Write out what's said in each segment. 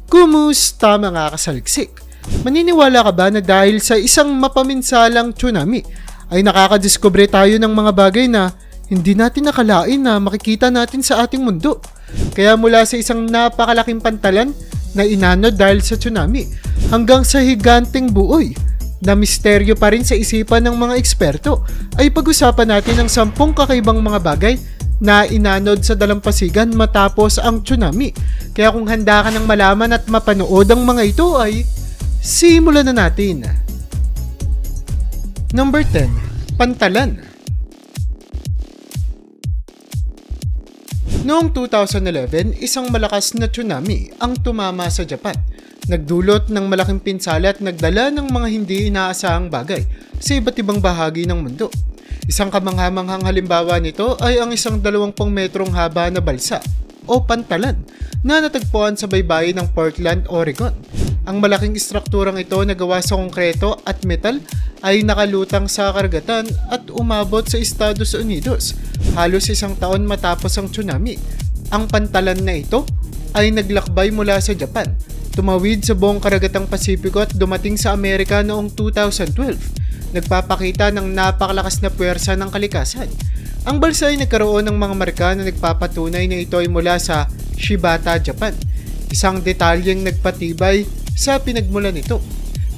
Kumusta mga kasaliksik? Maniniwala ka ba na dahil sa isang mapaminsalang tsunami ay nakakadiskubre tayo ng mga bagay na hindi natin nakalain na makikita natin sa ating mundo? Kaya mula sa isang napakalaking pantalan na inanod dahil sa tsunami hanggang sa higanteng buoy na misteryo pa rin sa isipan ng mga eksperto, ay pag-usapan natin ang 10 kakaibang mga bagay na inanod sa dalampasigan matapos ang tsunami. Kaya kung handa ka ng malaman at mapanood ang mga ito ay simulan na natin. Number 10. Pantalan. Noong 2011, isang malakas na tsunami ang tumama sa Japan. Nagdulot ng malaking pinsala at nagdala ng mga hindi inaasahang bagay sa iba't ibang bahagi ng mundo. Isang kamanghamanghang halimbawa nito ay ang isang 20 metrong haba na balsa o pantalan na natagpuan sa baybayin ng Portland, Oregon. Ang malaking istrukturang ito na gawa sa konkreto at metal ay nakalutang sa karagatan at umabot sa Estados Unidos halos isang taon matapos ang tsunami. Ang pantalan na ito ay naglakbay mula sa Japan, tumawid sa buong karagatang Pasipiko at dumating sa Amerika noong 2012. Nagpapakita ng napakalakas na puwersa ng kalikasan. Ang balsa ay nagkaroon ng mga marka na nagpapatunay na ito ay mula sa Shibata, Japan. Isang detalyeng nagpatibay sa pinagmulan nito.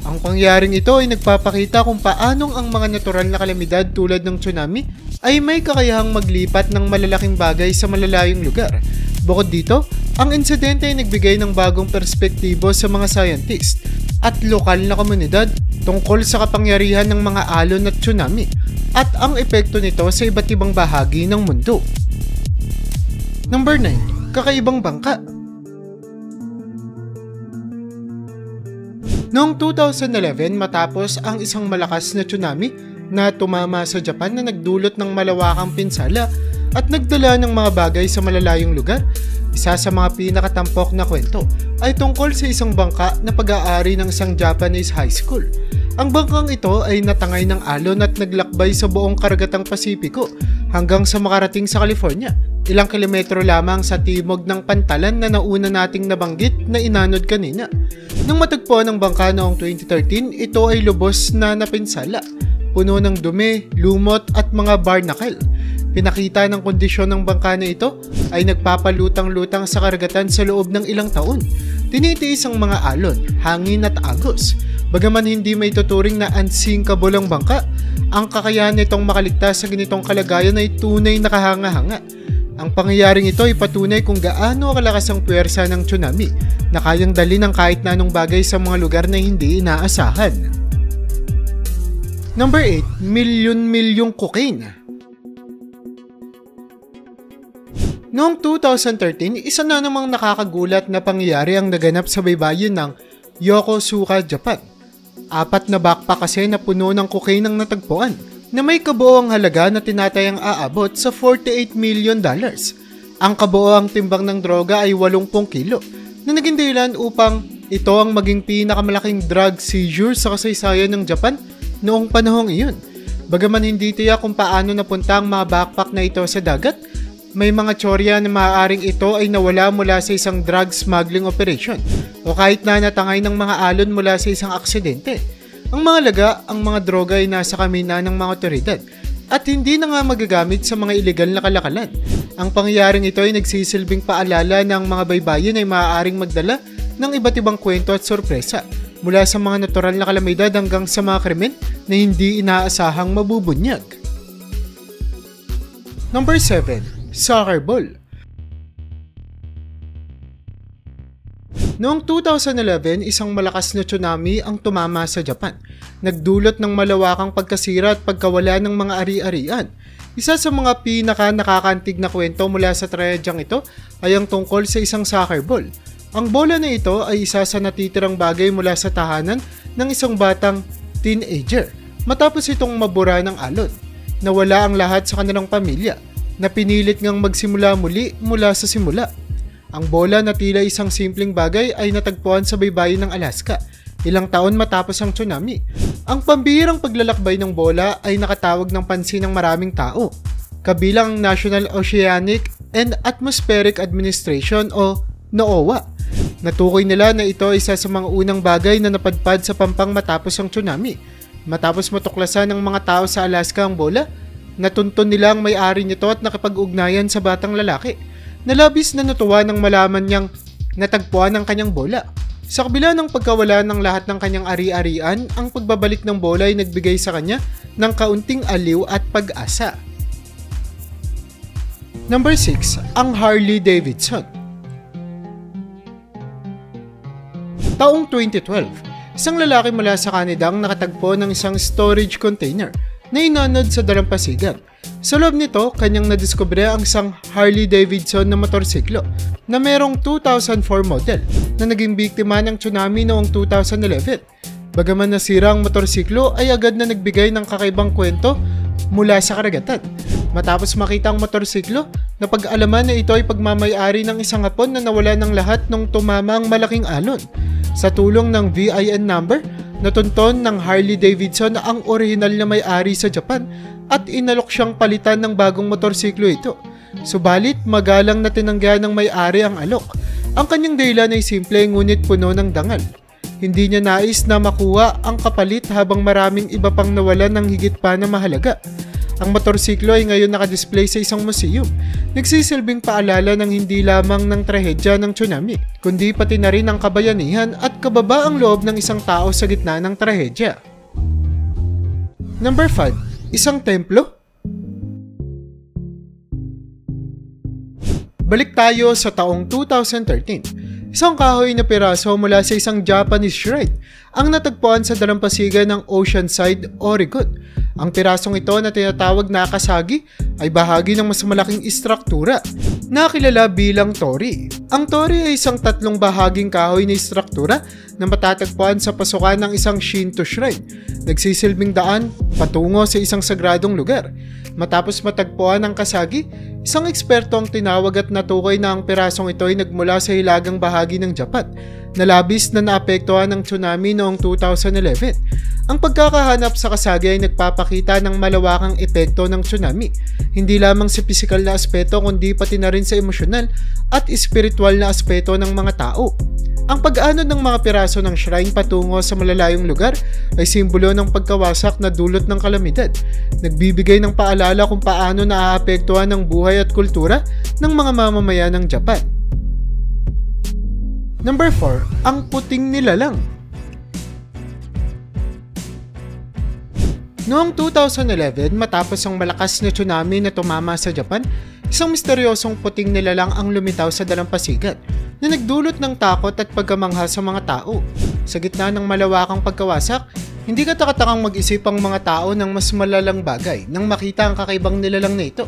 Ang pangyaring ito ay nagpapakita kung paanong ang mga natural na kalamidad tulad ng tsunami ay may kakayahang maglipat ng malalaking bagay sa malalayong lugar. Bukod dito, ang insidente ay nagbigay ng bagong perspektibo sa mga scientist at lokal na komunidad tungkol sa kapangyarihan ng mga alon at tsunami at ang epekto nito sa iba't ibang bahagi ng mundo. Number 9. Kakaibang bangka. Noong 2011, matapos ang isang malakas na tsunami na tumama sa Japan na nagdulot ng malawakang pinsala at nagdala ng mga bagay sa malalayong lugar, isa sa mga pinakatampok na kwento ay tungkol sa isang bangka na pag-aari ng isang Japanese high school. Ang bangkang ito ay natangay ng alon at naglakbay sa buong karagatang Pasipiko hanggang sa makarating sa California, ilang kilometro lamang sa timog ng pantalan na nauna nating nabanggit na inanod kanina. Nang matagpuan ng bangka noong 2013, ito ay lubos na napinsala, puno ng dumi, lumot at mga barnacle. Pinakita ng kondisyon ng bangka na ito ay nagpapalutang-lutang sa karagatan sa loob ng ilang taon. Tinitiis ang mga alon, hangin at agos. Bagaman hindi may tuturing na unsinkable ang bangka, ang kakayahan nitong makaligtas sa ganitong kalagayan ay tunay na kahanga-hanga. Ang pangyayaring ito ay patunay kung gaano kalakas ang puwersa ng tsunami na kayang dali ng kahit na anong bagay sa mga lugar na hindi inaasahan. Number 8. Milyon-milyong cocaine. Noong 2013, isa na namang nakakagulat na pangyayari ang naganap sa baybayin ng Yokosuka, Japan. 4 na backpack kasi na puno ng cocaine ang natagpuan na may kabuoang halaga na tinatayang aabot sa $48 million. Ang kabuoang timbang ng droga ay 80 kilo na naging dahilan upang ito ang maging pinakamalaking drug seizure sa kasaysayan ng Japan noong panahong iyon. Bagaman hindi tiyak kung paano napunta ang mga backpack na ito sa dagat, may mga tsorya na maaaring ito ay nawala mula sa isang drug smuggling operation o kahit na natangay ng mga alon mula sa isang aksidente. Ang mga laga, ang mga droga ay nasa kamina ng mga otoridad at hindi na nga magagamit sa mga ilegal na kalakalan. Ang pangyayaring ito ay nagsisilbing paalala ng mga baybayin ay maaaring magdala ng iba't ibang kwento at sorpresa mula sa mga natural na kalamidad hanggang sa mga krimen na hindi inaasahang mabubunyag. Number 7. Soccer ball. Noong 2011, isang malakas na tsunami ang tumama sa Japan. Nagdulot ng malawakang pagkasira at pagkawala ng mga ari-arian. Isa sa mga pinaka-nakakantig na kwento mula sa trahedyang ito ay ang tungkol sa isang soccer ball. Ang bola na ito ay isa sa natitirang bagay mula sa tahanan ng isang batang teenager matapos itong mabura ng alon. Nawala ang lahat sa kanilang pamilya na pinilit ngang magsimula muli mula sa simula. Ang bola na tila isang simpleng bagay ay natagpuan sa baybayin ng Alaska, ilang taon matapos ang tsunami. Ang pambihirang paglalakbay ng bola ay nakatawag ng pansin ng maraming tao, kabilang ang National Oceanic and Atmospheric Administration o NOAA. Natukoy nila na ito ay isa sa mga unang bagay na napadpad sa Pampang matapos ang tsunami. Matapos matuklasan ng mga tao sa Alaska ang bola, natunton nila ang may-ari nito at nakipag-ugnayan sa batang lalaki. Nalabis na natuwa nang malaman niyang natagpuan ang kanyang bola. Sa kabila ng pagkawala ng lahat ng kanyang ari-arian, ang pagbabalik ng bola ay nagbigay sa kanya ng kaunting aliw at pag-asa. Number 6. Ang Harley Davidson. Taong 2012, isang lalaki mula sa Canada ang nakatagpo ng isang storage container na inanod sa dalampasigan. Sa loob nito, kanyang nadiskubre ang isang Harley Davidson na motorsiklo na merong 2004 model na naging biktima ng tsunami noong 2011. Bagaman nasira ang motorsiklo ay agad na nagbigay ng kakaibang kwento mula sa karagatan. Matapos makita ang motorsiklo, napag-alaman na ito ay pagmamayari ng isang Hapon na nawala ng lahat nung tumama ang malaking alon. Sa tulong ng VIN number, natunton ng Harley Davidson na ang orihinal na may-ari sa Japan at inalok siyang palitan ng bagong motorsiklo ito. Subalit, magalang na tinanggihan ng may-ari ang alok. Ang kanyang dahilan ay simple ngunit puno ng dangal. Hindi niya nais na makuha ang kapalit habang maraming iba pang nawalan ng higit pa na mahalaga. Ang motorsiklo ay ngayon nakadisplay sa isang museum. Nagsisilbing paalala ng hindi lamang ng trahedya ng tsunami, kundi pati na rin ang kabayanihan at kababaang loob ng isang tao sa gitna ng trahedya. Number 5. Isang templo? Balik tayo sa taong 2013. Isang kahoy na piraso mula sa isang Japanese shrine ang natagpuan sa dalampasigan ng Oceanside, Oregon. Ang pirasong ito na tinatawag na Akasagi ay bahagi ng mas malaking istruktura na kilala bilang tori. Ang tori ay isang 3 bahaging kahoy na istruktura na matatagpuan sa pasukan ng isang Shinto shrine. Nagsisilbing daan patungo sa isang sagradong lugar. Matapos matagpuan ang Kasagi, isang eksperto ang tinawag at natukoy na ang pirasong ito ay nagmula sa hilagang bahagi ng Japan na labis na naapektuhan ng tsunami noong 2011. Ang pagkakahanap sa Kasagi ay nagpapakita ng malawakang epekto ng tsunami, hindi lamang sa pisikal na aspeto kundi pati na rin sa emosyonal at espiritual na aspeto ng mga tao. Ang pag-anod ng mga piraso ng shrine patungo sa malalayong lugar ay simbolo ng pagkawasak na dulot ng kalamidad. Nagbibigay ng paalala kung paano naaapektuhan ng buhay at kultura ng mga mamamayan ng Japan. Number 4. Ang puting nilalang. Noong 2011, matapos ang malakas na tsunami na tumama sa Japan, isang misteryosong puting nilalang ang lumitaw sa dalampasigan na nagdulot ng takot at pagkamangha sa mga tao. Sa gitna ng malawakang pagkawasak, hindi katakatakang mag-isip ang mga tao ng mas malalang bagay nang makita ang kakaibang nilalang na ito.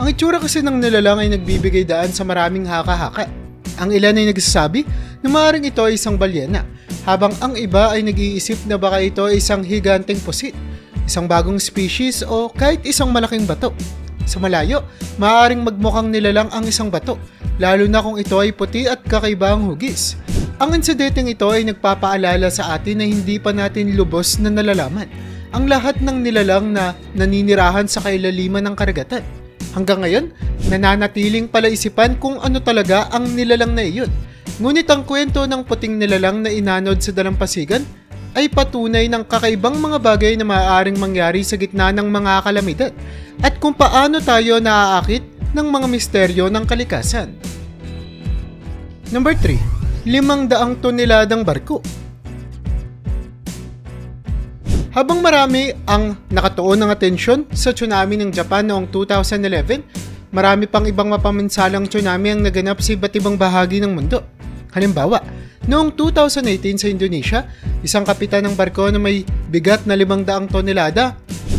Ang itsura kasi ng nilalang ay nagbibigay daan sa maraming haka-haka. Ang ilan ay nagsasabi na maaaring ito ay isang balyena, habang ang iba ay nag-iisip na baka ito ay isang higanteng pusit, isang bagong species o kahit isang malaking bato. Sa malayo, maaaring magmukhang nilalang ang isang bato, lalo na kung ito ay puti at kakaibang hugis. Ang insidenteng ito ay nagpapaalala sa atin na hindi pa natin lubos na nalalaman ang lahat ng nilalang na naninirahan sa kailaliman ng karagatan. Hanggang ngayon, nananatiling palaisipan kung ano talaga ang nilalang na iyon. Ngunit ang kwento ng puting nilalang na inanod sa dalampasigan ay patunay ng kakaibang mga bagay na maaaring mangyari sa gitna ng mga kalamidad at kung paano tayo naaakit ng mga misteryo ng kalikasan. Number 3. 500 toneladang barko. Habang marami ang nakatuon ng atensyon sa tsunami ng Japan noong 2011, marami pang ibang mapaminsalang tsunami ang naganap sa iba't ibang bahagi ng mundo. Halimbawa, noong 2018 sa Indonesia, isang kapitan ng barko na may bigat na 500 tonelada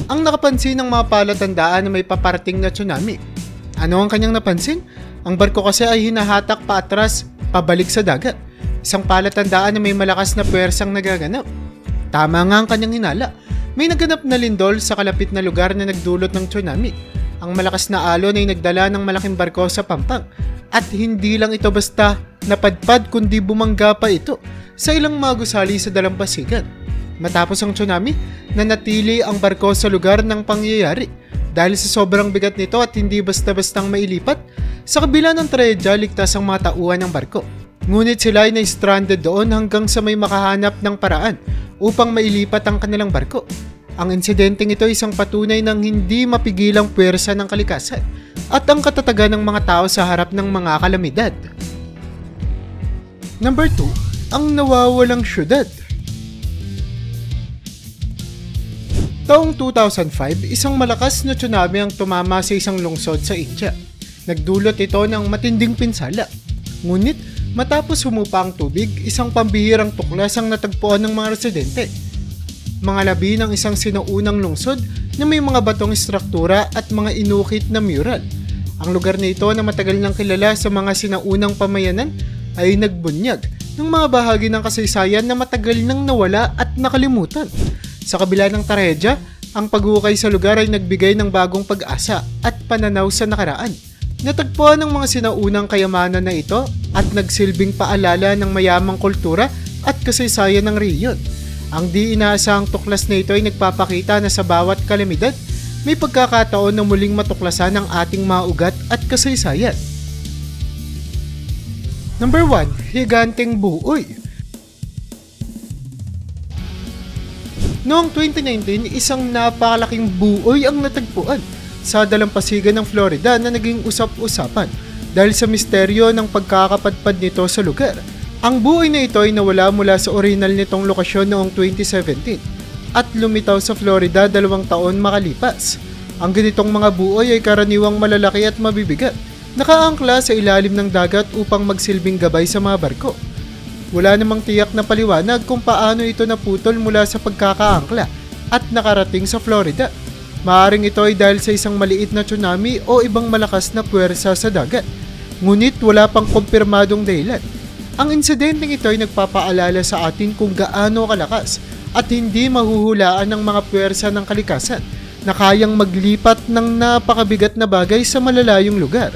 ang nakapansin ng mga palatandaan na may paparating na tsunami. Ano ang kanyang napansin? Ang barko kasi ay hinahatak paatras, pabalik sa dagat. Isang palatandaan na may malakas na puwersang nagaganap. Tama nga ang kanyang hinala. May naganap na lindol sa kalapit na lugar na nagdulot ng tsunami. Ang malakas na alon ay nagdala ng malaking barko sa Pampang. At hindi lang ito basta napadpad kundi bumangga pa ito sa ilang mga gusali sa dalampasigan. Matapos ang tsunami, nanatili ang barko sa lugar ng pangyayari. Dahil sa sobrang bigat nito at hindi basta-bastang mailipat, sa kabila ng trahedya ligtas ang mga tauhan ng barko. Ngunit sila ay na-stranded doon hanggang sa may makahanap ng paraan upang mailipat ang kanilang barko. Ang insidenteng ito ay isang patunay ng hindi mapigilang puwersa ng kalikasan at ang katatagan ng mga tao sa harap ng mga kalamidad. Number 2, ang nawawalang syudad. Taong 2005, isang malakas na tsunami ang tumama sa isang lungsod sa India. Nagdulot ito ng matinding pinsala. Ngunit matapos humupa ang tubig, isang pambihirang tuklas ang natagpuan ng mga residente. Mga labi ng isang sinaunang lungsod na may mga batong istruktura at mga inukit na mural. Ang lugar na ito na matagal nang kilala sa mga sinaunang pamayanan ay nagbunyag ng mga bahagi ng kasaysayan na matagal nang nawala at nakalimutan. Sa kabila ng trahedya, ang paghukay sa lugar ay nagbigay ng bagong pag-asa at pananaw sa nakaraan. Natagpuan ng mga sinaunang kayamanan na ito at nagsilbing paalala ng mayamang kultura at kasaysayan ng rehiyon. Ang di inaasahang tuklas na ito ay nagpapakita na sa bawat kalamidad, may pagkakataon na muling matuklasan ang ating mga ugat at kasaysayan. Number 1, higanteng buoy. Noong 2019, isang napakalaking buoy ang natagpuan sa dalampasigan ng Florida na naging usap-usapan dahil sa misteryo ng pagkakapadpad nito sa lugar. Ang buoy na ito ay nawala mula sa orihinal nitong lokasyon noong 2017 at lumitaw sa Florida 2 taon makalipas. Ang ganitong mga buoy ay karaniwang malalaki at mabibigat, nakaangkla sa ilalim ng dagat upang magsilbing gabay sa mga barko. Wala namang tiyak na paliwanag kung paano ito naputol mula sa pagkakaangkla at nakarating sa Florida. Maaaring ito ay dahil sa isang maliit na tsunami o ibang malakas na puwersa sa dagat. Ngunit wala pang kumpirmadong dahilan. Ang insidenteng ito ay nagpapaalala sa atin kung gaano kalakas at hindi mahuhulaan ng mga puwersa ng kalikasan na kayang maglipat ng napakabigat na bagay sa malalayong lugar.